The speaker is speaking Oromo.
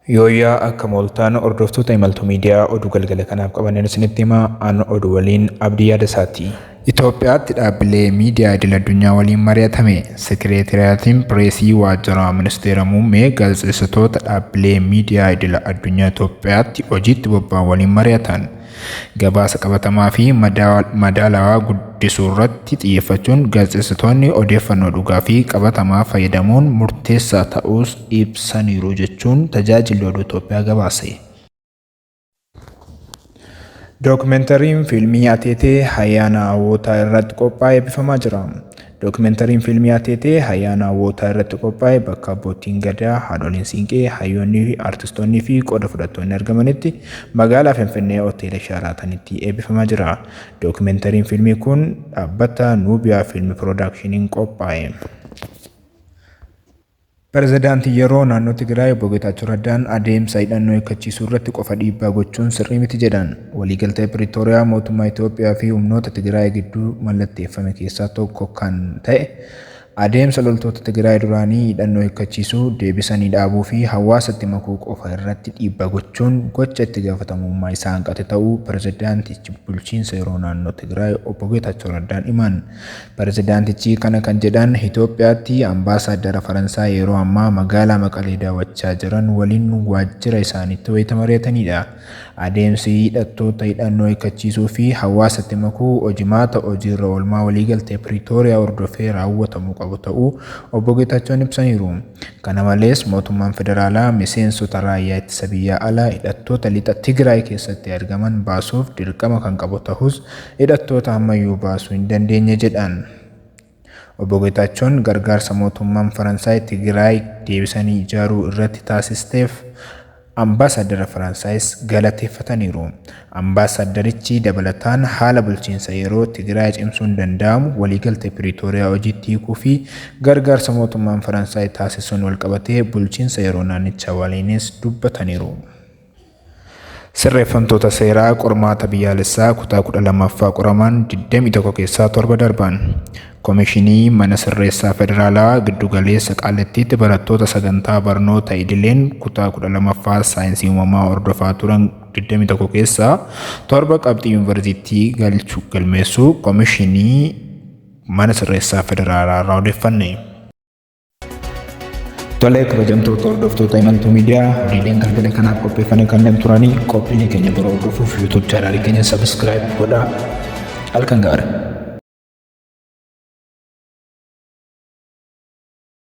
Yooyyaa akka mooltaan hordoftoota imaltuu miidiyaa oduu galgala kanaaf qabannen isinitti himaa aan oduu waliin Abdii Yaadasaati. Itoophiyaatti dhaabbilee miidiyaa idil-addunyaa waliin mari'atame. Sekireetiriyaatiin Pireesii Waajjira Ministeera Muummee gaazexeessitoota dhaabbilee miidiyaa idil-addunyaa Itoophiyaatti hojiitti bobba'an waliin mari'atan. Gabaasa qabatamaa fi madaalawaa guddisuu irratti xiyyeeffachuun gaazexeessitoonni odeeffannoo dhugaa fi qabatamaa fayyadamuun murteessaa ta'uus ibsaniiru jechuun tajaajilli oduu Itoophiyaa gabaase. Dookumentariin fiilmii Ateetee ayyaana hawwootaa irratti qophaa'ee eebbifamaa jira. Dookumentariin fiilmii Ateetee ayyaana hawwootaa irratti qophaa'e bakka abbootiin gadaa, haadholiin siinqee, hayyoonnii, artistoonnii fi qooda fudhattoonni argamanitti magaalaa Finfinnee Hoteela Sharaatanitti eebbifamaa jira. Dookumentariin fiilmii kun dhaabbata Nuubiyaa Fiilmi Piroodaakshiniin qophaa'e. Pireezidaantii yeroo naannoo Tigraay Obbo Geetaachoo Raddaan adeemsa hidhannoo hiikkachiisuu irratti qofa dhiibbaa gochuun sirrii miti jedhan. Waliigaltee Piriitooriyaa mootummaa Itoophiyaa fi humnoota Tigraay gidduu mallatteeffame keessaa tokko kan ta'e adeemsa loltoota Tigraay duraanii hidhannoo hiikkachiisuu, deebisanii dhaabuu fi hawaasatti makuu qofa irratti dhiibbaa gochuun gocha itti gaafatamummaa isaa hanqate ta'uu pireezidaantichi bulchiinsa yeroo naannoo Tigraay Obbo Geetaachoo Raddaan himan. Pireezidaantichi kana kan jedhan Itoophiyaatti ambaasaaddara Faransaay yeroo ammaa magaalaa Maqalee daawwachaa jiran waliin waajjira isaaniitti wayita mari'atanidha. Adeemsi hidhattoota hidhannoo hiikkachiisuu fi hawaasatti makuu hojimaata hojiirra oolmaa waliigaltee Piriitooriyaa hordofee raawwatamuu qabu ta'uu Obbo Geetaachoon ibsaniiru. Kana malees mootummaan federaalaa miseensota raayyaa ittisa biyyaa alaa hidhattoota lixa Tigraay keessatti argaman baasuuf dirqama kan qabu ta'us hidhattoota ammayyuu baasuu hin dandeenye jedhan. Obbo Geetaachoon gargaarsa mootummaan Faransaay Tigraay deebisanii ijaaruu irratti taasisteef Ambaasaadara Faransaayis galateeffataniiru. Ambaasaaddarichi dabalataan haala bulchiinsa yeroo Tigraay cimsuun danda'amu waliigaltee Piriitooriyaa hojiitti hiikuu fi gargaarsa mootummaan Faransaay taasisuun walqabatee bulchiinsa yeroo naannichaa waliinis dubbataniiru. Sirreeffamtoota seeraa qormaata biyyaalessaa kutaa 12ffaa qoraman 21 keessaa 7 darban. Komishinii Mana Sirreessaa Federaalaa Giddugaleessa Qaallettiitti barattoota sagantaa barnoota idileen kutaa 12ffaa saayinsii uumamaa hordofaa turan 21 keessaa 7 qabxii yuunivarsiitii galmeessuu Komishinii Mana Sirreessaa Federaalaa irraa odeeffanne. Tolee, kabajamtoota hordoftoota imaltuu miidiyaa horiileen galgala kanaaf qopheeffame kanneen turanii qophiilee keenya biroo hordofuuf YouTube chaanaalii keenya sabiskiraayib godhaa. Halkan gaarii.